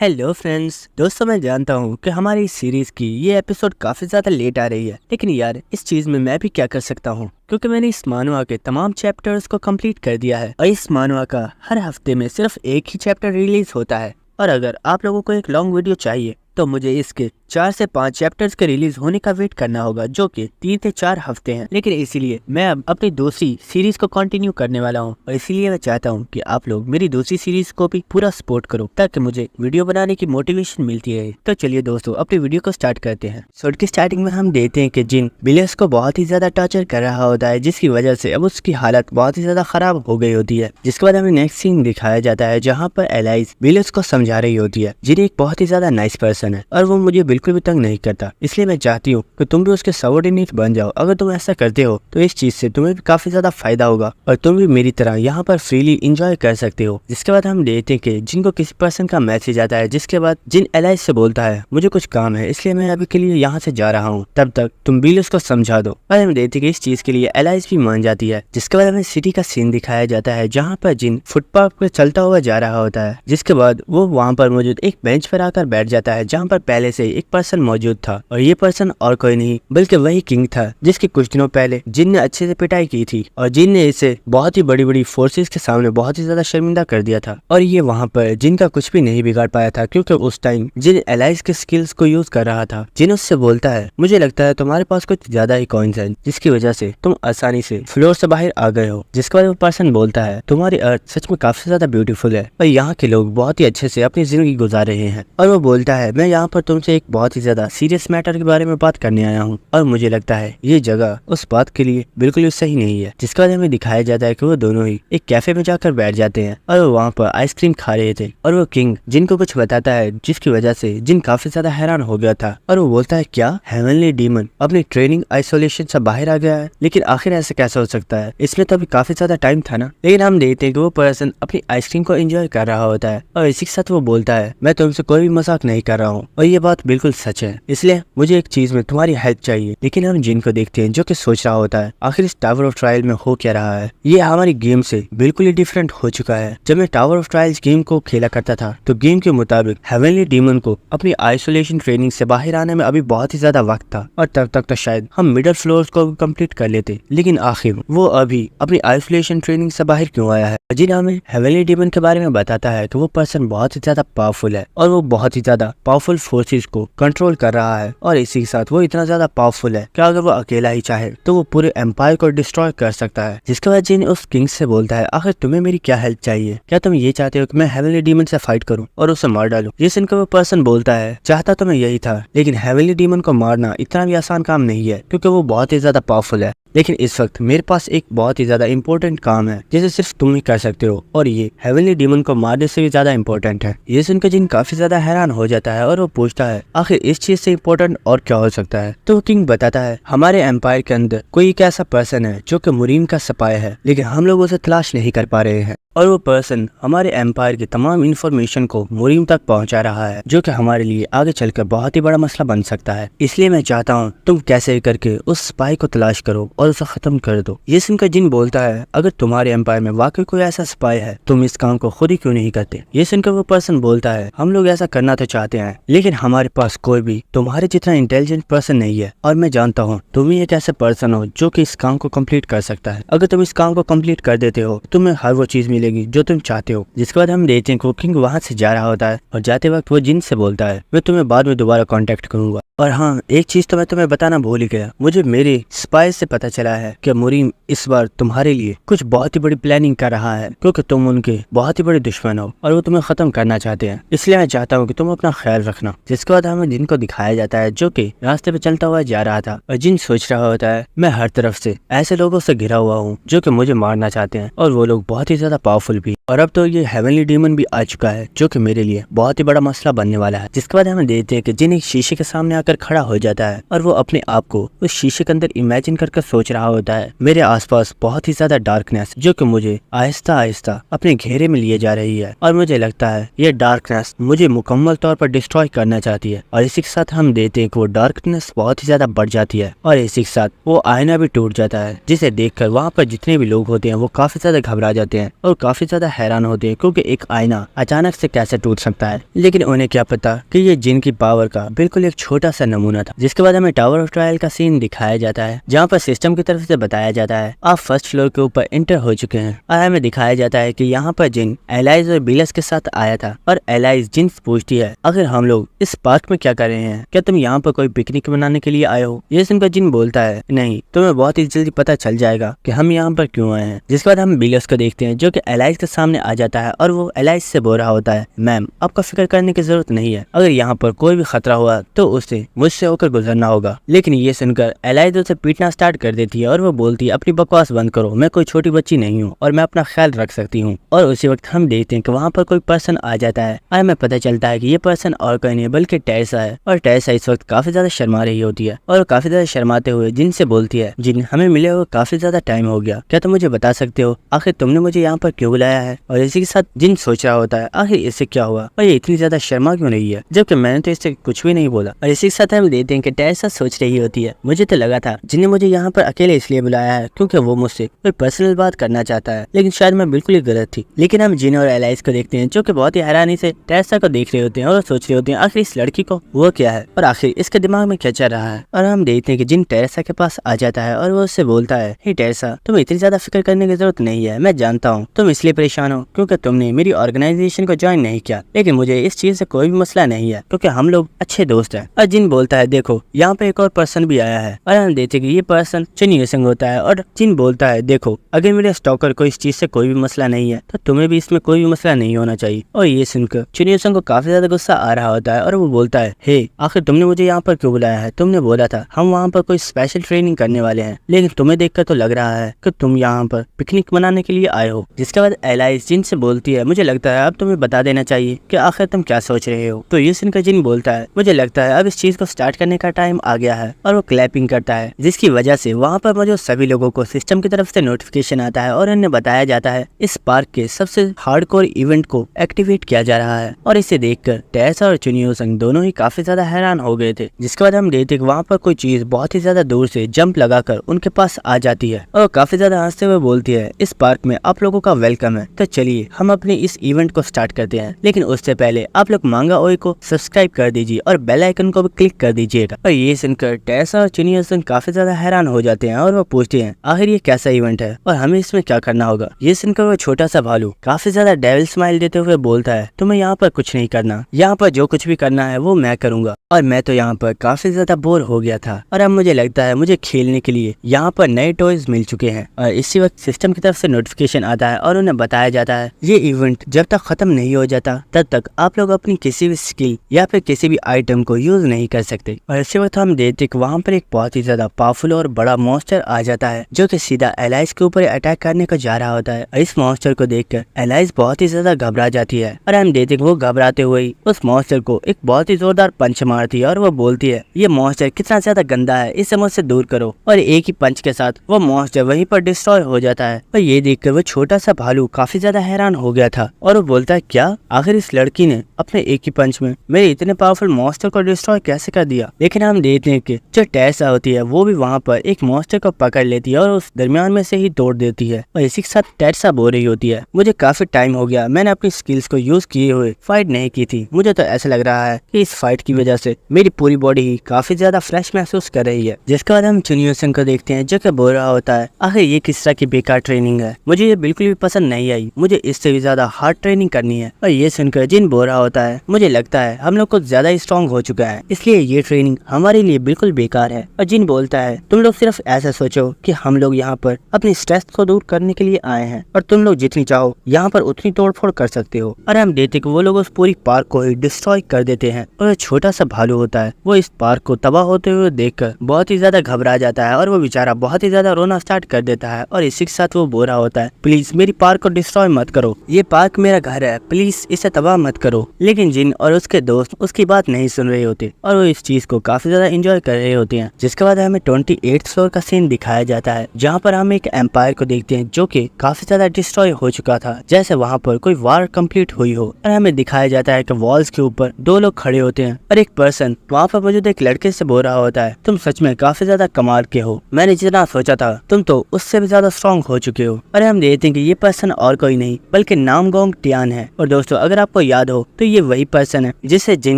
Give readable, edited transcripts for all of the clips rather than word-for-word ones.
Hello friends, दोस्तों मैं जानता हूँ कि हमारी इस सीरीज की ये एपिसोड काफी ज्यादा लेट आ रही है, लेकिन यार इस चीज में मैं भी क्या कर सकता हूँ क्योंकि मैंने इस मानुआ के तमाम चैप्टर्स को कंप्लीट कर दिया है और इस मानुआ का हर हफ्ते में सिर्फ एक ही चैप्टर रिलीज होता है। और अगर आप लोगों को एक लॉन्ग वीडियो चाहिए तो मुझे इसके 4 से 5 चैप्टर्स के रिलीज होने का वेट करना होगा, जो कि 3 से 4 हफ्ते हैं। लेकिन इसीलिए मैं अब अपनी दूसरी सीरीज को कंटिन्यू करने वाला हूं और इसीलिए मैं चाहता हूं कि आप लोग मेरी दूसरी सीरीज को भी पूरा सपोर्ट करो ताकि मुझे वीडियो बनाने की मोटिवेशन मिलती रहे। तो चलिए दोस्तों, अपनी वीडियो को स्टार्ट करते हैं। शॉर्ट की स्टार्टिंग में हम देखते हैं कि जिन बिलियस को बहुत ही ज्यादा टॉर्चर कर रहा होता है, जिसकी वजह से अब उसकी हालत बहुत ही ज्यादा खराब हो गई होती है। जिसके बाद हमें नेक्स्ट सीन दिखाया जाता है जहाँ पर एलाइज बिलियस को समझा रही होती है। जिन एक बहुत ही ज्यादा नाइस पर्सन है और वो मुझे बिल्कुल भी तंग नहीं करता, इसलिए मैं चाहती हूँ कि तुम भी उसके सबऑर्डिनेट बन जाओ। अगर तुम ऐसा करते हो तो इस चीज से तुम्हें भी काफी ज्यादा फायदा होगा और तुम भी मेरी तरह यहाँ पर फ्रीली एंजॉय कर सकते हो। जिसके बाद हम देखते हैं कि जिनको किसी पर्सन का मैसेज आता है, जिसके बाद जिन एलाइज से बोलता है मुझे कुछ काम है इसलिए मैं अभी के लिए यहाँ से जा रहा हूँ, तब तक तुम बिलियस को समझा दो। और हम देखते हैं कि इस चीज के लिए एलाइज भी मान जाती है। जिसके बाद हमें सिटी का सीन दिखाया जाता है जहाँ पर जिन फुटपाथ पे चलता हुआ जा रहा होता है। जिसके बाद वो वहाँ पर मौजूद एक बेंच पर आकर बैठ जाता है जहाँ पर पहले से एक पर्सन मौजूद था और ये पर्सन और कोई नहीं बल्कि वही किंग था, जिसके कुछ दिनों पहले जिन ने अच्छे से पिटाई की थी और जिन ने इसे बहुत ही बड़ी बड़ी फोर्सेस के सामने बहुत ही ज्यादा शर्मिंदा कर दिया था। और ये वहाँ पर जिन का कुछ भी नहीं बिगाड़ पाया था क्योंकि उस टाइम जिन एलाइज के स्किल्स को यूज कर रहा था। जिन उससे बोलता है मुझे लगता है तुम्हारे पास कुछ ज्यादा ही कॉइंस हैं जिसकी वजह से तुम आसानी से फ्लोर से बाहर आ गए हो। जिसके बाद वो पर्सन बोलता है तुम्हारी अर्थ सच में काफी ज्यादा ब्यूटीफुल है और यहाँ के लोग बहुत ही अच्छे से अपनी जिंदगी गुजार रहे हैं। और वो बोलता है मैं यहाँ पर तुमसे एक बहुत ही ज्यादा सीरियस मैटर के बारे में बात करने आया हूँ और मुझे लगता है ये जगह उस बात के लिए बिल्कुल भी सही नहीं है। जिसके बाद हमें दिखाया जाता है कि वो दोनों ही एक कैफे में जाकर बैठ जाते हैं और वो वहाँ पर आइसक्रीम खा रहे थे और वो किंग जिनको कुछ बताता है जिसकी वजह से जिन काफी ज्यादा हैरान हो गया था और वो बोलता है क्या हेवनली डीमन अपनी ट्रेनिंग आइसोलेशन से बाहर आ गया है? लेकिन आखिर ऐसे कैसे हो सकता है, इसमें तो अभी काफी ज्यादा टाइम था ना। लेकिन हम देखते हैं कि वो पर्सन अपनी आइसक्रीम को एंजॉय कर रहा होता है और इसी के साथ वो बोलता है मैं तुमसे कोई भी मजाक नहीं कर रहा हूँ और ये बात बिल्कुल सच है, इसलिए मुझे एक चीज में तुम्हारी हेल्प चाहिए। लेकिन हम जिन को देखते हैं जो कि सोच रहा होता है आखिर इस टावर ऑफ ट्रायल में हो क्या रहा है। ये हमारी गेम से बिल्कुल ही डिफरेंट हो चुका है। जब मैं टावर ऑफ ट्रायल्स गेम को खेला करता था तो गेम के मुताबिक हेवनली डीमन को अपनी आइसोलेशन ट्रेनिंग से बाहर आने में अभी बहुत ही ज्यादा वक्त था और तब तक तो शायद हम मिडिल फ्लोर्स को कंप्लीट कर लेते। लेकिन आखिर वो अभी अपनी आइसोलेशन ट्रेनिंग से बाहर क्यों आया है? जिन हमें हेवनली डीमन के बारे में बताता है कि वो पर्सन बहुत ही ज्यादा पावरफुल है और वो बहुत ही ज्यादा पावरफुल फोर्सेस को कंट्रोल कर रहा है और इसी के साथ वो इतना ज्यादा पावरफुल है कि अगर वो अकेला ही चाहे तो वो पूरे एम्पायर को डिस्ट्रॉय कर सकता है। जिसके बाद जिन उस किंग से बोलता है आखिर तुम्हें मेरी क्या हेल्प चाहिए? क्या तुम ये चाहते हो कि मैं हेवनली डीमन से फाइट करूं और उसे मार डालूं? ये सुनकर वो पर्सन बोलता है चाहता तो मैं यही था, लेकिन हेवनली डीमन को मारना इतना भी आसान काम नहीं है क्योंकि वो बहुत ही ज्यादा पावरफुल है। लेकिन इस वक्त मेरे पास एक बहुत ही ज्यादा इंपॉर्टेंट काम है जिसे सिर्फ तुम ही कर सकते हो और ये हेवनली डीमन को मारने से भी ज्यादा इंपॉर्टेंट है। ये सुनकर जिन काफी ज्यादा हैरान हो जाता है और वो पूछता है आखिर इस चीज से इंपॉर्टेंट और क्या हो सकता है? तो किंग बताता है हमारे एम्पायर के अंदर कोई एक ऐसा पर्सन है जो कि मुरीम का सपाय है, लेकिन हम लोग उसे तलाश नहीं कर पा रहे हैं और वो पर्सन हमारे एम्पायर की तमाम इंफॉर्मेशन को मुरीम तक पहुंचा रहा है, जो कि हमारे लिए आगे चलकर बहुत ही बड़ा मसला बन सकता है। इसलिए मैं चाहता हूं तुम कैसे करके उस स्पाई को तलाश करो और उसे खत्म कर दो। ये सुनकर जिन बोलता है अगर तुम्हारे एम्पायर में वाकई कोई ऐसा स्पाई है तुम इस काम को खुद ही क्यों नहीं करते? ये सुनकर वो पर्सन बोलता है हम लोग ऐसा करना तो चाहते हैं, लेकिन हमारे पास कोई भी तुम्हारे जितना इंटेलिजेंट पर्सन नहीं है और मैं जानता हूँ तुम ही एक ऐसे पर्सन हो जो कि इस काम को कम्प्लीट कर सकता है। अगर तुम इस काम को कम्प्लीट कर देते हो तुम्हें हर वो चीज मिलेगी जो तुम चाहते हो। जिसके बाद हम देखते हैं कि किंग वहां से जा रहा होता है और जाते वक्त वो जिन से बोलता है मैं तुम्हें बाद में दोबारा कांटेक्ट करूंगा। और हाँ, एक चीज तो मैं तुम्हें बताना भूल ही गया, मुझे मेरे स्पाई से पता चला है कि मुरीम इस बार तुम्हारे लिए कुछ बहुत ही बड़ी प्लानिंग कर रहा है क्योंकि तुम उनके बहुत ही बड़े दुश्मन हो और वो तुम्हें खत्म करना चाहते हैं। इसलिए मैं चाहता हूँ कि तुम अपना ख्याल रखना। जिसके बाद हमें जिन को दिखाया जाता है जो कि रास्ते पे चलता हुआ जा रहा था और जिन सोच रहा होता है मैं हर तरफ से ऐसे लोगों से घिरा हुआ हूँ जो कि मुझे मारना चाहते हैं और वो लोग बहुत ही ज्यादा पावरफुल भी, और अब तो ये हेवनली डीमन भी आ चुका है जो कि मेरे लिए बहुत ही बड़ा मसला बनने वाला है। जिसके बाद हमें देखते हैं कि जिन एक शीशे के सामने आकर खड़ा हो जाता है और वो अपने आप को उस शीशे के अंदर इमेजिन करके सोच रहा होता है मेरे आसपास बहुत ही ज्यादा डार्कनेस जो कि मुझे आहिस्ता आहिस्ता अपने घेरे में लिए जा रही है और मुझे लगता है ये डार्कनेस मुझे मुकम्मल तौर पर डिस्ट्रॉय करना चाहती है। और इसी के साथ हम देखते हैं कि वो डार्कनेस बहुत ही ज्यादा बढ़ जाती है और इसी के साथ वो आईना भी टूट जाता है, जिसे देखकर वहाँ पर जितने भी लोग होते हैं वो काफी ज्यादा घबरा जाते हैं और काफी ज्यादा हैरान होते हैं, क्योंकि एक आईना अचानक से कैसे टूट सकता है। लेकिन उन्हें क्या पता कि ये जिन की पावर का बिल्कुल एक छोटा सा नमूना था। जिसके बाद हमें टावर ऑफ ट्रायल का सीन दिखाया जाता है, जहाँ पर सिस्टम की तरफ से बताया जाता है आप फर्स्ट फ्लोर के ऊपर एंटर हो चुके हैं। और हमें दिखाया जाता है कि यहाँ पर जिन एलाइज और बिलस के साथ आया था और एलाइज जिन पूछती है अगर हम लोग इस पार्क में क्या कर रहे हैं, क्या तुम यहाँ पर कोई पिकनिक मनाने के लिए आए हो। ये सुनकर जिन बोलता है नहीं, तुम्हें बहुत ही जल्दी पता चल जाएगा कि हम यहाँ पर क्यों आए हैं। जिसके बाद हम बिलस को देखते हैं जो कि एलाइज के सामने आ जाता है और वो एलाइज से बोल रहा होता है मैम आपको फिक्र करने की जरूरत नहीं है, अगर यहाँ पर कोई भी खतरा हुआ तो उसे मुझसे होकर गुजरना होगा। लेकिन ये सुनकर एलाइज उसे पीटना स्टार्ट कर देती है और वो बोलती है अपनी बकवास बंद करो, मैं कोई छोटी बच्ची नहीं हूँ और मैं अपना ख्याल रख सकती हूँ। और उसी वक्त हम देखते हैं कि वहाँ पर कोई पर्सन आ जाता है और हमें पता चलता है कि ये पर्सन और कोई नहीं बल्कि टेरेसा है। और टेरेसा इस वक्त काफी ज्यादा शर्मा रही होती है और काफी ज्यादा शर्माते हुए जिन से बोलती है जिन हमें मिले हुए काफी ज्यादा टाइम हो गया, क्या तुम मुझे बता सकते हो आखिर तुमने मुझे यहाँ पर क्यों बुलाया है। और इसी के साथ जिन सोच रहा होता है आखिर इससे क्या हुआ और ये इतनी ज्यादा शर्मा क्यों रही है, जबकि मैंने तो इससे कुछ भी नहीं बोला। और इसी के साथ हम देखते हैं कि टेरेसा सोच रही होती है मुझे तो लगा था जिन्हें मुझे यहाँ पर अकेले इसलिए बुलाया है क्योंकि वो मुझसे कोई पर्सनल बात करना चाहता है, लेकिन शायद मैं बिल्कुल ही गलत थी। लेकिन हम जिन और एलाइज को देखते हैं जो कि बहुत ही हैरानी से टेरेसा को देख रहे होते हैं और सोच रहे होते हैं आखिर इस लड़की को वो क्या है और आखिर इसके दिमाग में क्या चल रहा है। और हम देखते हैं कि जिन टेरेसा के पास आ जाता है और वो उससे बोलता है हे टेरेसा तुम इतनी ज्यादा फिक्र करने की जरूरत नहीं है, मैं जानता हूँ तुम इसलिए परेशान हो क्योंकि तुमने मेरी ऑर्गेनाइजेशन को ज्वाइन नहीं किया, लेकिन मुझे इस चीज से कोई भी मसला नहीं है क्योंकि हम लोग अच्छे दोस्त हैं। और जिन बोलता है देखो यहाँ पे एक और पर्सन भी आया है और हम देखते हैं कि ये पर्सन चुनियो सिंह होता है। और जिन बोलता है देखो अगर मेरे स्टॉकर को इस चीज से कोई भी मसला नहीं है तो तुम्हें भी इसमें कोई भी मसला नहीं होना चाहिए। और ये सुनकर चुनियो सिंह को काफी ज्यादा गुस्सा आ रहा होता है और वो बोलता है हे आखिर तुमने मुझे यहाँ पर क्यों बुलाया है, तुमने बोला था हम वहाँ पर कोई स्पेशल ट्रेनिंग करने वाले हैं, लेकिन तुम्हें देखकर तो लग रहा है कि तुम यहाँ पर पिकनिक मनाने के लिए आए हो। जिसके बाद एलाइज जिन से बोलती है मुझे लगता है अब तुम्हें बता देना चाहिए कि आखिर तुम क्या सोच रहे हो। तो ये सुनकर जिन बोलता है मुझे लगता है अब इस चीज को स्टार्ट करने का टाइम आ गया है और वो क्लैपिंग करता है, जिसकी वजह से वहाँ पर मौजूद सभी लोगों को सिस्टम की तरफ से नोटिफिकेशन आता है और उन्हें बताया जाता है इस पार्क के सबसे हार्डकोर इवेंट को एक्टिवेट किया जा रहा है। और इसे देखकर टेरेसा और चुनियो सिंह दोनों ही काफी ज्यादा हैरान हो गए थे। जिसके बाद हम देखते कि वहाँ पर कोई चीज बहुत ही ज्यादा दूर से जंप लगाकर उनके पास आ जाती है और काफी ज्यादा हंसते हुए बोलती है इस पार्क में आप लोगों का वेलकम है, तो चलिए हम अपने इस इवेंट को स्टार्ट करते हैं, लेकिन उससे पहले आप लोग मांगा ओए को सब्सक्राइब कर दीजिए और बेल आइकन को भी क्लिक कर दीजिएगा। और ये सुनकर टेरेसा और चुनियो सिंह काफी ज्यादा हैरान हो जाते हैं और वो पूछते हैं आखिर ये कैसा इवेंट है और हमें इसमें क्या करना होगा। ये सुनकर वो छोटा सा भालू काफी ज्यादा डेविल स्माइल देते हुए बोलता है तुम्हें यहाँ पर कुछ नहीं करना, यहाँ पर जो कुछ भी करना है वो मैं करूंगा और मैं तो यहाँ पर काफी ज्यादा बोर हो गया था और अब मुझे लगता है मुझे खेलने के लिए यहाँ पर नए टॉयज मिल चुके हैं। और इसी वक्त सिस्टम की तरफ से नोटिफिकेशन आता है और उन्हें बताया जाता है ये इवेंट जब तक खत्म नहीं हो जाता तब तक आप लोग अपनी किसी भी स्किल या फिर किसी भी आइटम को यूज नहीं कर सकते। और इसी वक्त हम देखते कि वहाँ पर एक बहुत ही ज्यादा पावरफुल और बड़ा मॉन्स्टर आ जाता है जो कि सीधा एलाइज के ऊपर अटैक करने को जा रहा होता है। इस मॉन्स्टर को देखकर एलाइज बहुत ही ज्यादा घबरा जाती है और हम देखते वो घबराते हुए ही उस मॉन्स्टर को एक बहुत ही जोरदार पंच मारती है और वो बोलती है ये मॉन्स्टर कितना ज्यादा गंदा है, इसे मुझसे दूर करो। और एक ही पंच के साथ वो मॉन्स्टर वहीं पर डिस्ट्रॉय हो जाता है। और ये देखकर वो छोटा सा भालू काफी ज्यादा हैरान हो गया था और वो बोलता है क्या आखिर इस लड़की ने अपने एक ही पंच में मेरे इतने पावरफुल मॉन्स्टर को डिस्ट्रॉय कैसे कर दिया। लेकिन हम देखते हैं कि जो टेरेसा होती है वो भी वहाँ पर एक मॉन्स्टर को पकड़ लेती है और उस दरमियान में से ही तोड़ देती है। और इसी के साथ टेरेसा बोल रही होती है मुझे काफी टाइम हो गया मैंने अपनी स्किल्स को यूज किए हुए फाइट नहीं की थी, मुझे तो ऐसा लग रहा है कि इस फाइट की वजह से मेरी पूरी बॉडी ही काफी ज्यादा फ्रेश महसूस कर रही है। जिसके बाद हम चुनियो सिंह को देखते हैं जो कि बोल रहा होता है आखिर ये किस तरह की बेकार ट्रेनिंग है, मुझे ये बिल्कुल भी पसंद नहीं आई, मुझे इससे भी ज्यादा हार्ड ट्रेनिंग करनी है। और ये सुनकर जिन बोल रहा होता है मुझे लगता है हम लोग कुछ ज्यादा स्ट्रॉन्ग हो चुका है इसलिए ये ट्रेनिंग हमारे लिए बिल्कुल बेकार है। और जिन बोलता है तुम लोग सिर्फ ऐसा सोचो कि हम लोग यहाँ पर अपनी स्ट्रेस को दूर करने के लिए आए हैं और तुम लोग जितनी चाहो यहाँ पर उतनी तोड़फोड़ कर सकते हो। और हम देखते कि वो लोग उस पूरी पार्क को ही डिस्ट्रॉय कर देते हैं और छोटा सा भालू होता है वो इस पार्क को तबाह होते हुए देखकर बहुत ही ज्यादा घबरा जाता है और वो बेचारा बहुत ही ज्यादा रोना स्टार्ट कर देता है। और इसी के साथ वो बोल रहा होता है प्लीज मेरी पार्क को डिस्ट्रॉय मत करो, ये पार्क मेरा घर है, प्लीज इसे तबाह मत करो। लेकिन जिन और उसके दोस्त उसकी बात नहीं सुन रहे होते और वो इस चीज को काफी ज्यादा एंजॉय कर रहे होते हैं। जिसके बाद हमें 28th फ्लोर का सीन दिखाया जाता है जहाँ पर हम एक एम्पायर को देखते हैं जो कि काफी ज्यादा डिस्ट्रॉय हो चुका था, जैसे वहाँ पर कोई वार कंप्लीट हुई हो। और हमें दिखाया जाता है कि वॉल्स के ऊपर दो लोग खड़े होते हैं और एक पर्सन वहाँ पर मौजूद एक लड़के से बोल रहा होता है, तुम सच में काफी ज्यादा कमाल के हो, मैंने जितना सोचा था तुम तो उससे भी ज्यादा स्ट्रॉन्ग हो चुके हो। और हम देखते हैं कि ये पर्सन और कोई नहीं बल्कि नामगोंग टियान है। और दोस्तों अगर आपको याद हो तो ये वही पर्सन है जिसे जिन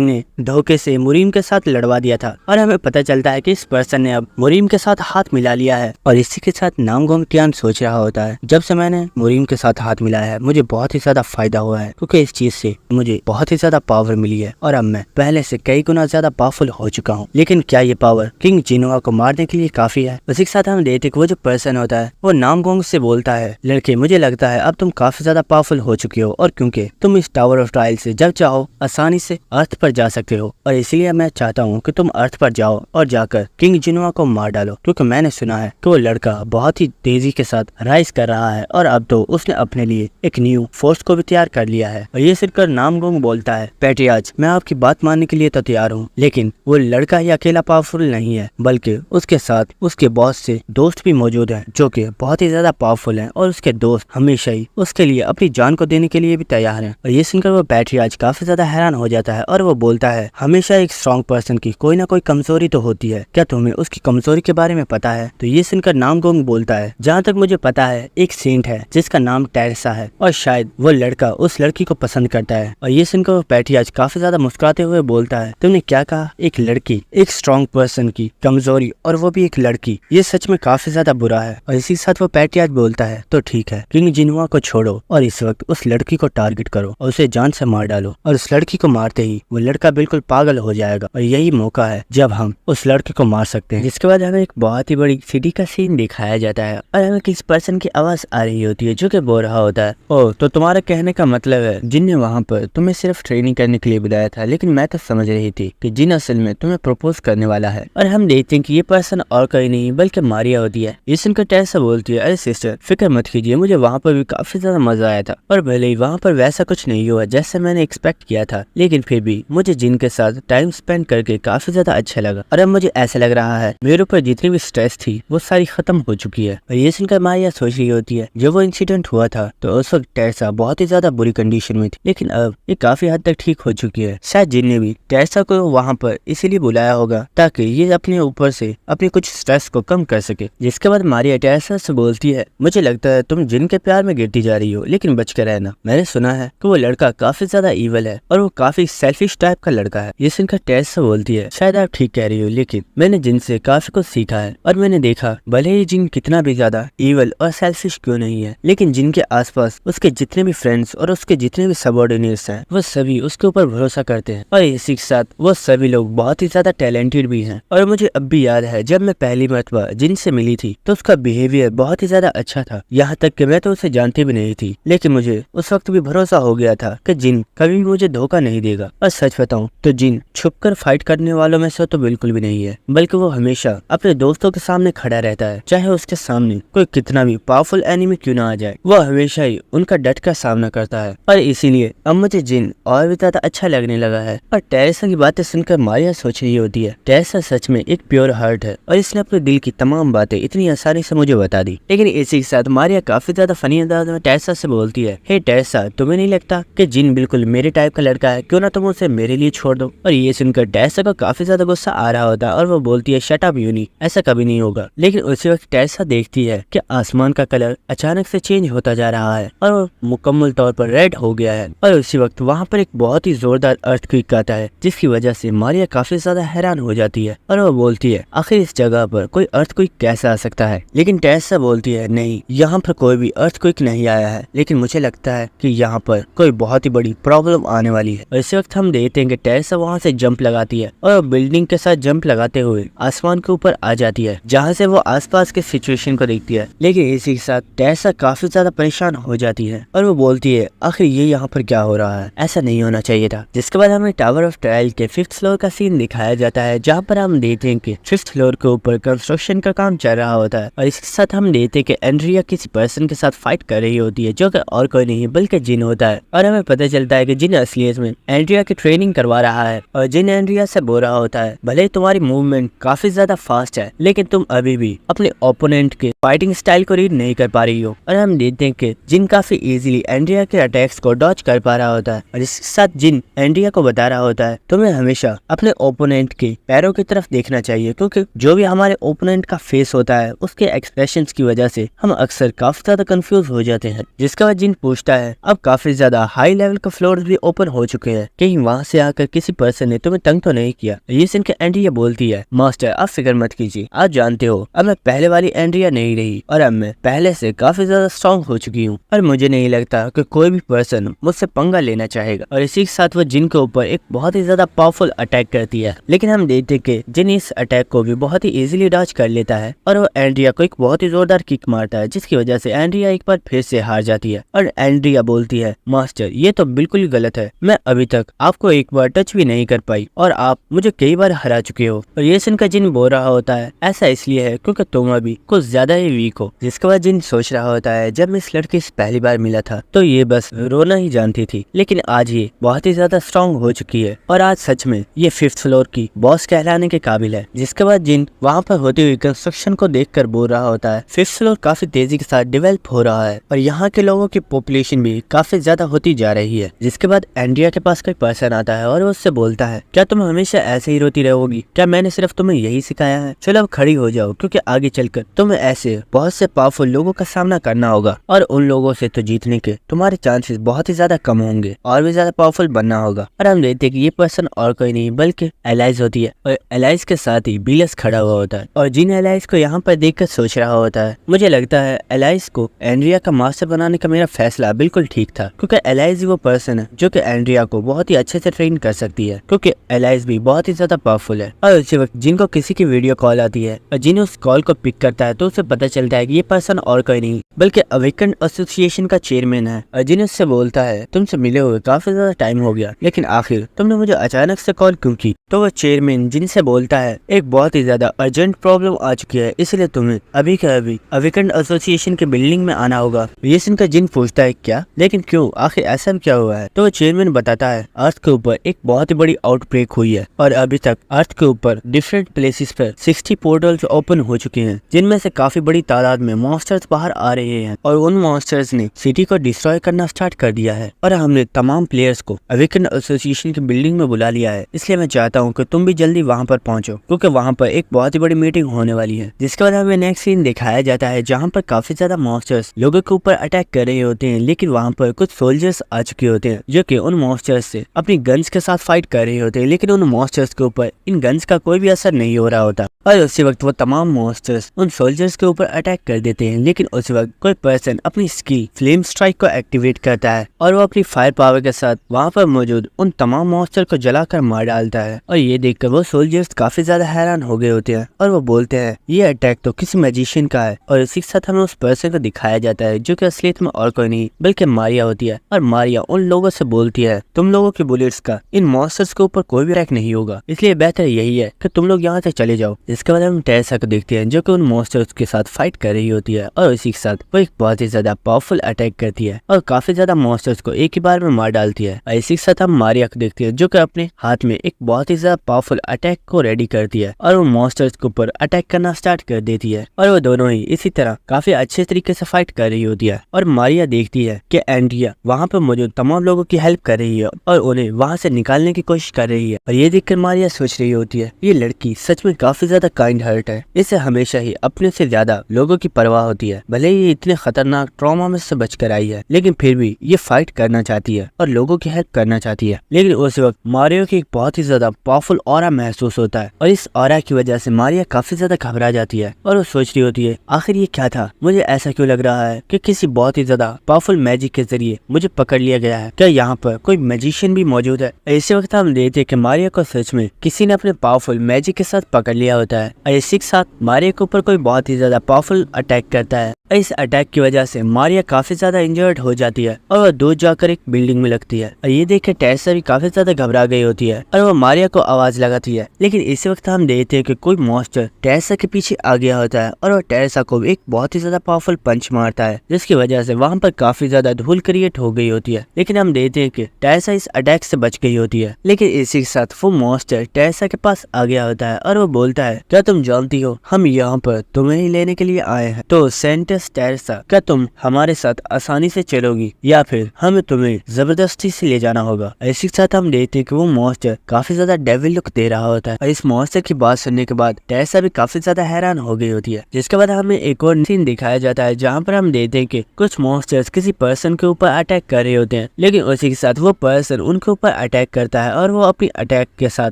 ने धोखे से मुरीम के साथ लड़वा दिया था। और हमें पता चलता है कि इस पर्सन ने अब मुरीम के साथ हाथ मिला लिया है। और इसी के साथ नामगोंग टियान सोच रहा होता है, जब से मैंने मुरीम के साथ हाथ मिलाया है मुझे बहुत ही ज्यादा फायदा हुआ है, क्योंकि इस चीज से मुझे बहुत ही ज्यादा पावर मिली है और अब मैं पहले से कई गुना ज्यादा पावरफुल हो चुका हूँ। लेकिन क्या ये पावर किंग जिनुआ को मारने के लिए काफी है? उसी के साथ हम देखते वो जो पर्सन होता है वो नामगोंग से बोलता है, लड़के मुझे लगता है अब तुम काफी ज्यादा पावरफुल हो चुके हो और क्योंकि तुम इस टावर ऑफ ट्रायल से जब चाहो आसानी से अर्थ पर जा सकते हो, और इसीलिए मैं चाहता हूँ कि तुम अर्थ पर जाओ और जाकर किंग जिनुआ को मार डालो, क्योंकि मैंने सुना है कि वो लड़का बहुत ही तेजी के साथ राइज कर रहा है और अब तो उसने अपने लिए एक न्यू फोर्स को भी तैयार कर लिया है। और ये सुनकर नामगोंग बोलता है, पैट्रियार्च मैं आपकी बात मानने के लिए तो तैयार हूँ, लेकिन वो लड़का ही अकेला पावरफुल नहीं है बल्कि उसके साथ उसके बॉस से दोस्त भी मौजूद हैं जो कि बहुत ही ज्यादा पावरफुल हैं और उसके दोस्त हमेशा ही उसके लिए अपनी जान को देने के लिए भी तैयार हैं। और ये सुनकर वो पैट्रियार्च काफी ज्यादा हैरान हो जाता है और वो बोलता है, हमेशा एक स्ट्रॉन्ग पर्सन की कोई ना कोई कमजोरी तो होती है, क्या तुम्हें उसकी कमजोरी के बारे में पता है? तो ये सुनकर नामगोंग बोलता है, जहाँ तक मुझे पता है एक सेंट है जिसका नाम टेरेसा है और शायद वो लड़का उस लड़की को पसंद करता है। और ये सुनकर वो पैट्रियार्च काफी ज्यादा मुस्कुराते हुए बोलता है, तुमने क्या कहा? एक लड़की, एक स्ट्रॉन्ग पर्सन की कमजोरी, और वो भी एक लड़की, ये सच में काफी ज्यादा बुरा है। और इसी साथ वो पैट्रियार्च बोलता है, तो ठीक है, किंग जिनुआ को छोड़ो और इस वक्त उस लड़की को टारगेट करो और उसे जान से मार डालो। और उस लड़की को मारते ही वो लड़का बिल्कुल पागल हो जाएगा और यही मौका है जब हम उस लड़के को मार सकते हैं। जिसके बाद हमें एक बहुत ही बड़ी सिटी का सीन दिखाया जाता है और हमें किसी पर्सन की आवाज आ रही होती है जो कि बोल रहा होता है, ओ तो तुम्हारा कहने का मतलब है जिन ने वहाँ पर तुम्हें सिर्फ ट्रेनिंग करने के लिए बुलाया था, लेकिन मैं तो समझ रही थी कि जिन असल में तुम्हें प्रपोज करने वाला है। और हम देखते हैं कि ये पर्सन और कोई नहीं बल्कि मारिया होती है। ये सुनकर टेरेसा बोलती है, अरे सिस्टर फिक्र मत कीजिए, मुझे वहाँ पर भी काफी ज्यादा मजा आया था और भले ही वहाँ पर वैसा कुछ नहीं हुआ जैसे मैंने एक्सपेक्ट किया था, लेकिन फिर भी मुझे जिन के साथ टाइम स्पेंड करके काफी ज्यादा अच्छा लगा और अब मुझे ऐसा लग रहा है मेरे ऊपर जितनी भी स्ट्रेस थी वो सारी खत्म हो चुकी है। और ये सुनकर मारिया सोच रही होती है, जब वो इंसिडेंट हुआ था तो उस वक्त टेरेसा बहुत ही ज्यादा बुरी कंडीशन में थी, लेकिन अब ये काफी हद तक ठीक हो चुकी है। शायद जिन ने भी टेरेसा को वहाँ पर इसीलिए बुलाया होगा ताकि ये अपने ऊपर से अपने कुछ स्ट्रेस को कम कर सके। जिसके बाद मारिया टेरेसा से बोलती है, मुझे लगता है तुम जिन के प्यार में गिरती जा रही हो, लेकिन बच कर रहना, मैंने सुना है कि वो लड़का काफी ज्यादा ईवल है और वो काफी सेल्फिश टाइप का लड़का है। ये सुनकर टेरेसा बोलती है, शायद आप ठीक कह रही हो, लेकिन मैंने जिन से काफी कुछ सीखा है और मैंने देखा भले ही जिन कितना भी ज्यादा ईवल और सेल्फिश क्यों नहीं है, लेकिन जिन के आसपास उसके जितने भी फ्रेंड्स और उसके जितने भी सबऑर्डिनेट्स हैं वो सभी उसके ऊपर भरोसा करते हैं और इसी के साथ वो सभी लोग बहुत ही ज्यादा टैलेंटेड भी हैं। और मुझे अब भी याद है जब मैं पहली मर्तबा जिन से मिली थी तो उसका बिहेवियर बहुत ही ज्यादा अच्छा था, यहाँ तक कि मैं तो उसे जानती भी नहीं थी, लेकिन मुझे उस वक्त भी भरोसा हो गया था कि जिन कभी भी मुझे धोखा नहीं देगा। और सच बताऊं तो जिन छुपकर फाइट करने वालों में से तो बिल्कुल भी नहीं है, बल्कि वो हमेशा अपने दोस्तों के सामने खड़ा रहता है, चाहे उसके सामने कोई कितना भी पावरफुल एनिमी क्यों ना आ जाए, वो हमेशा ही उनका डट का सामना करता है। और इसीलिए अब मुझे जिन और भी ज्यादा अच्छा लगने लगा है। और टेरेसा की बातें सुनकर मारिया सोच रही होती है, टेरेसा सच में एक प्योर हार्ट है और इसने अपने दिल की तमाम बातें इतनी आसानी से मुझे बता दी। लेकिन इसी के साथ मारिया काफी ज्यादा फनी अंदाज में टेरेसा से बोलती है, हे टेरेसा तुम्हें नहीं लगता कि जिन बिल्कुल मेरे टाइप का लड़का है, क्यों ना तुम उसे मेरे लिए छोड़ दो? और ये सुनकर टेरेसा को काफी ज्यादा गुस्सा आ रहा होता है और वो बोलती है, शट अप यूनी, ऐसा कभी नहीं होगा। लेकिन उसी वक्त टेरेसा देखती है कि आसमान का कलर अचानक से चेंज होता जा रहा है और वो मुकम्मल तौर पर रेड हो गया है। और उसी वक्त वहाँ पर एक बहुत ही जोरदार अर्थक्वेक आता है जिसकी वजह से मारिया काफी ज्यादा हैरान हो जाती है और वो बोलती है, आखिर इस जगह पर कोई अर्थक्वेक कैसे आ सकता है? लेकिन टेरेसा बोलती है, नहीं, यहाँ पर कोई भी अर्थक्वेक नहीं आया है, लेकिन मुझे लगता है कि यहाँ पर कोई बहुत ही बड़ी प्रॉब्लम आने वाली है। और इसी वक्त हम देखते हैं कि टेरेसा वहाँ से जंप लगाती है और बिल्डिंग के साथ जंप लगाते हुए आसमान के ऊपर आ जाती है, जहाँ से वो आसपास के सिचुएशन को देखती है। लेकिन इसी के साथ टेरेसा काफी ज्यादा परेशान हो जाती है और वो बोलती है, आखिर ये यहाँ पर क्या हो रहा है, ऐसा नहीं होना चाहिए था। जिसके बाद हमें टावर ऑफ ट्रायल के 5th फ्लोर का सीन दिखाया जाता है, जहाँ पर हम देखते हैं कि 5th फ्लोर के ऊपर कंस्ट्रक्शन का काम चल रहा होता है। और इसके साथ हम देखते हैं कि एंड्रिया किसी पर्सन के साथ फाइट कर रही होती है जो कि और कोई नहीं बल्कि जिन होता है। और हमें पता चलता है कि जिन असलियत में एंड्रिया की ट्रेनिंग करवा रहा है और जिन एंड्रिया से बोल रहा होता है, भले तुम्हारी मूवमेंट काफी ज्यादा फास्ट है, लेकिन तुम अभी भी अपने ओपोनेंट के फाइटिंग स्टाइल को रीड नहीं कर पा रही हो। और हम देखते हैं कि जिन काफी इजीली एंड्रिया के अटैक्स को डॉज कर पा रहा होता है और इसके साथ जिन एंड्रिया को बता रहा होता है तुम्हें हमेशा अपने ओपोनेंट के पैरों की तरफ देखना चाहिए, क्योंकि जो भी हमारे ओपोनेंट का फेस होता है उसके एक्सप्रेशंस की वजह से हम अक्सर काफी ज्यादा कंफ्यूज हो जाते हैं। जिसके बाद जिन पूछता है अब काफी ज्यादा हाई लेवल के फ्लोर भी ओपन हो चुके हैं, कहीं वहाँ से आकर किसी पर्सन ने तुम्हें तंग तो नहीं किया। ये सुन के एंड्रिया बोलती है मास्टर आप फिक्र मत कीजिए, आप जानते हो अब मैं पहले वाली एंड्रिया नहीं रही और अब मैं पहले से काफी ज्यादा स्ट्रॉन्ग हो चुकी हूँ और मुझे नहीं लगता कि कोई भी पर्सन मुझसे पंगा लेना चाहेगा। और इसी के साथ वो जिन के ऊपर एक बहुत ही ज्यादा पावरफुल अटैक करती है, लेकिन हम देखते कि जिन इस अटैक को भी बहुत ही इजीली डॉज कर लेता है और वो एंड्रिया को एक बहुत ही जोरदार किक मारता है, जिसकी वजह से एंड्रिया एक बार फिर से हार जाती है। और एंड्रिया बोलती है मास्टर ये तो बिल्कुल ही गलत है, मैं अभी तक आपको एक बार टच भी नहीं कर पाई और आप मुझे कई बार हरा चुके हो। और ये सुनकर जिन बोल रहा होता है ऐसा इसलिए है क्योंकि तुम अभी कुछ ज्यादा ही वीक हो। जिसके बाद जिन सोच रहा होता है जब मैं इस लड़के से पहली बार मिला था तो ये बस रोना ही जानती थी, लेकिन आज ये बहुत ही ज्यादा स्ट्रॉन्ग हो चुकी है और आज सच में ये 5th फ्लोर की बॉस कहलाने के काबिल है। जिसके बाद जिन वहाँ पर होती हुई कंस्ट्रक्शन को देखकर बोल रहा होता है 5th फ्लोर काफी तेजी के साथ डेवलप हो रहा है और यहाँ के लोगों की पॉपुलेशन भी काफी ज्यादा होती जा रही है। जिसके बाद एंड्रिया के पास कोई पर्सन आता है और वो उससे बोलता है क्या तुम हमेशा ऐसे ही रोती रहोगी, क्या मैंने सिर्फ तुम्हें यही सिखाया है, चलो अब खड़ी हो जाओ क्योंकि आगे चलकर तुम्हें ऐसे बहुत से पावरफुल लोगों का सामना करना होगा और उन लोगों से तो जीतने के तुम्हारे चांसेस बहुत ही ज्यादा कम होंगे और भी ज्यादा पावरफुल बनना होगा। और हम देखते हैं कि ये पर्सन और कोई नहीं बल्कि एलाइज होती है और एलाइज के साथ ही बीलस खड़ा हुआ होता है और जिन एलाइज को यहाँ पर देखकर सोच रहा होता है मुझे लगता है एलाइज को एंड्रिया का मास्टर बनाने का मेरा फैसला बिल्कुल ठीक था, क्योंकि एलाइज वो पर्सन है जो कि एंड्रिया को बहुत ही अच्छे से ट्रेन कर सकती है, क्योंकि एलाइज भी बहुत ही ज्यादा पावरफुल है। और उसी वक्त जिनको किसी की वीडियो कॉल आती है और जिन उस कॉल को पिक करता है तो उसे पता चलता है कि ये पर्सन और कोई नहीं बल्कि अवेकन एसोसिएशन का चेयरमैन है और जिन उससे बोलता है तुमसे मिले हुए काफी ज्यादा टाइम हो गया, लेकिन आखिर तुमने मुझे अचानक से कॉल क्यों की। तो वो चेयरमैन जिनसे बोलता है एक बहुत ही ज्यादा अर्जेंट प्रॉब्लम आ चुकी है, इसलिए तुम्हें अभी के अभी अवेकन एसोसिएशन के बिल्डिंग में आना होगा। ये सुनकर जिन पूछता है क्या, लेकिन क्यों, आखिर ऐसा क्या हुआ है। तो वो चेयरमैन बताता है अर्थ के ऊपर एक बहुत ही बड़ी आउटब्रेक हुई है और अभी तक अर्थ के ऊपर डिफरेंट प्लेसेस पर 60 पोर्टल्स ओपन हो चुके हैं, जिनमें से काफी बड़ी तादाद में मॉन्स्टर्स बाहर आ रहे हैं और उन मॉन्स्टर्स ने सिटी को डिस्ट्रॉय करना स्टार्ट कर दिया है। और हमने तमाम प्लेयर्स को अवेकन एसोसिएशन की बिल्डिंग में बुला लिया है, इसलिए मैं चाहता हूँ कि तुम भी जल्दी वहाँ पर पहुंचो क्योंकि वहाँ पर एक बहुत ही बड़ी मीटिंग होने वाली है। जिसके बाद हमें नेक्स्ट सीन दिखाया जाता है जहाँ पर काफी ज्यादा मॉन्स्टर्स लोगों के ऊपर अटैक कर रहे होते हैं, लेकिन वहाँ पर कुछ सोल्जर्स आ चुके होते हैं जो कि उन मॉन्स्टर्स से अपनी गन्स के साथ फाइट कर रहे होते हैं, लेकिन उन मॉन्स्टर्स के ऊपर इन गन्स का कोई भी असर नहीं हो रहा होता। और उसी वक्त वो तमाम मॉन्स्टर्स उन सोल्जर्स के ऊपर अटैक कर देते हैं, लेकिन उसी वक्त कोई पर्सन अपनी स्किल फ्लेम स्ट्राइक को एक्टिवेट करता है और वो अपनी फायर पावर के साथ वहाँ पर मौजूद उन तमाम मॉन्स्टर को जलाकर मार डालता है। और ये देखकर वो सोल्जर्स काफी ज्यादा हैरान हो गए होते हैं और वो बोलते हैं ये अटैक तो किसी मैजिशियन का है। और इसी के साथ हमें उस पर्सन को दिखाया जाता है जो कि असलियत में और कोई नहीं बल्कि मारिया होती है। और मारिया उन लोगों से बोलती है तुम लोगों की बुलेट्स का इन मॉन्स्टर्स के ऊपर कोई भी अटैक नहीं होगा, इसलिए बेहतर यही है कि तुम लोग यहाँ से चले जाओ। इसके बाद हम टेरेसा को देखते हैं जो कि उन मॉन्स्टर्स के साथ फाइट कर रही होती है और इसी के साथ वो एक बहुत ही ज्यादा पावरफुल अटैक करती है और काफी ज्यादा मॉन्स्टर्स को एक ही बार में मार डालती है। और इसी के साथ हम मारिया को देखते हैं जो कि अपने हाथ में एक बहुत ही ज्यादा पावरफुल अटैक को रेडी करती है और वो मॉन्स्टर्स के ऊपर अटैक करना स्टार्ट कर देती है और वो दोनों ही इसी तरह काफी अच्छे तरीके से फाइट कर रही होती है। और मारिया देखती है कि एंड्रिया वहाँ पर मौजूद तमाम लोगों की हेल्प कर रही है और उन्हें वहाँ से निकालने की कोशिश कर रही है। और ये देखकर मारिया सोच रही होती है ये लड़की सच में काफी ज्यादा काइंड हार्ट है, इसे हमेशा ही अपने से ज्यादा लोगों की परवाह होती है। भले ही इतने खतरनाक ट्रॉमा में से बचकर आई है, लेकिन फिर भी ये फाइट करना चाहती है और लोगों की हेल्प करना चाहती है। लेकिन उस वक्त मारिया की एक बहुत ही ज्यादा पावरफुल ऑरा महसूस होता है और इस ऑरा की वजह से मारिया काफी ज्यादा घबरा जाती है और वो सोच रही होती है आखिर ये क्या था, मुझे ऐसा क्यों लग रहा है कि किसी बहुत ही ज्यादा पावरफुल मैजिक के जरिए मुझे पकड़ लिया गया है, क्या यहाँ पर कोई मैजिशियन भी मौजूद है। इसी वक्त हम देखते हैं कि मारिया को सच में किसी ने अपने पावरफुल मैजिक के साथ पकड़ लिया होता है और इसी के साथ मारिया के ऊपर कोई बहुत ही ज्यादा पावरफुल अटैक करता है इस अटैक की वजह से मारिया काफी ज्यादा इंजर्ड हो जाती है और वह दूर जाकर एक बिल्डिंग में लगती है। और ये देख के टेरेसा भी काफी ज्यादा घबरा गई होती है और वह मारिया को आवाज लगाती है। लेकिन इसी वक्त हम देखते हैं कि कोई मॉन्स्टर टेरेसा के पीछे आ गया होता है और वह टेरेसा को एक बहुत ही ज्यादा पावरफुल पंच मारता है, जिसकी वजह से वहाँ पर काफी ज्यादा धूल क्रिएट हो गई होती है। लेकिन हम देखते हैं कि टेरेसा इस अटैक से बच गई होती है। लेकिन इसी के साथ वो मॉन्स्टर टेरेसा के पास आ गया होता है और वो बोलता है, क्या तुम जानती हो हम यहाँ पर तुम्हें ही लेने के लिए आए हैं, तो सेंटस टेरेसा क्या तुम हमारे साथ आसानी से चलोगी या फिर हमें तुम्हें जबरदस्ती से ले जाना होगा। इसी के साथ हम देखते हैं कि वो मॉन्स्टर काफी ज्यादा डेविल लुक दे रहा होता है और इस मॉन्स्टर की बात सुनने के बाद टेरेसा भी काफी ज्यादा हैरान हो गई होती है। जिसके बाद हमें एक और सीन दिखाया जाता है जहाँ पर हम देखते हैं कि कुछ मॉन्स्टर्स किसी पर्सन के ऊपर अटैक कर रहे होते हैं, लेकिन उसी के साथ वो पर्सन उनके ऊपर अटैक करता है और वो अपनी अटैक के साथ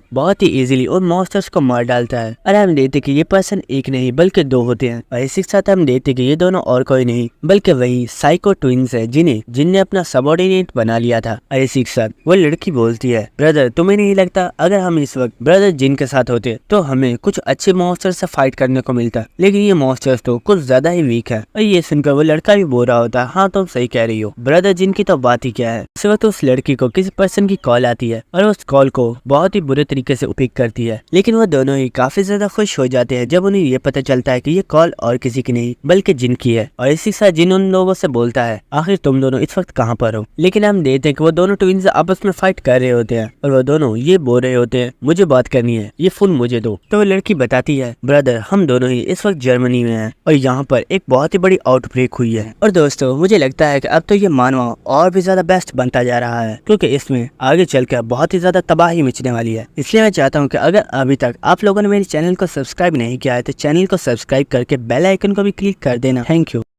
बहुत ही इजीली उन मॉन्स्टर्स को मार डालता है। और हम देखते हैं कि ये पर्सन एक नहीं बल्कि दो होते हैं और इसी के साथ हम देखते हैं कि ये दोनों और कोई नहीं बल्कि वही साइको ट्विंस है जिनने अपना सबऑर्डिनेट बना लिया था। और इसी के साथ वो लड़की बोलती है, ब्रदर तुम्हें नहीं लगता अगर हम इस वक्त ब्रदर जिन के साथ होते तो हमें कुछ अच्छे मॉन्स्टर से फाइट करने को मिलता, लेकिन ये मॉन्स्टर्स तो कुछ ज्यादा ही वीक है। और ये सुनकर वो लड़का भी बोल रहा होता है, हाँ तुम सही कह रही हो, ब्रदर जिन की तो बात ही क्या है। इस वक्त उस लड़की को किसी पर्सन की कॉल आती है और उस कॉल को बहुत ही बुरे तरीके से पिक करती है। लेकिन वो दोनों ही काफी ज्यादा खुश हो जाते हैं जब उन्हें ये पता चलता है कि ये कॉल और किसी की नहीं बल्कि जिन की है। और इसी के साथ जिन उन लोगों से बोलता है, आखिर तुम दोनों इस वक्त कहाँ पर हो। लेकिन हम देखते हैं कि वो दोनों ट्विंस आपस में फाइट कर रहे होते हैं और वो दोनों ये बोल रहे होते हैं, मुझे बात करनी है, ये फोन मुझे दो। तो वो लड़की बताती है, ब्रदर हम दोनों ही इस वक्त जर्मनी में हैं और यहाँ पर एक बहुत ही बड़ी आउटब्रेक हुई है। और दोस्तों मुझे लगता है कि अब तो ये मानवा और भी ज्यादा बेस्ट बनता जा रहा है, क्योंकि इसमें आगे चलकर बहुत ही ज्यादा तबाही मचने वाली है। इसलिए मैं चाहता हूँ कि अगर अभी तक आप लोगों ने मेरे चैनल को सब्सक्राइब नहीं किया है तो चैनल को सब्सक्राइब करके बेल आइकन को भी क्लिक कर देना। Thank you.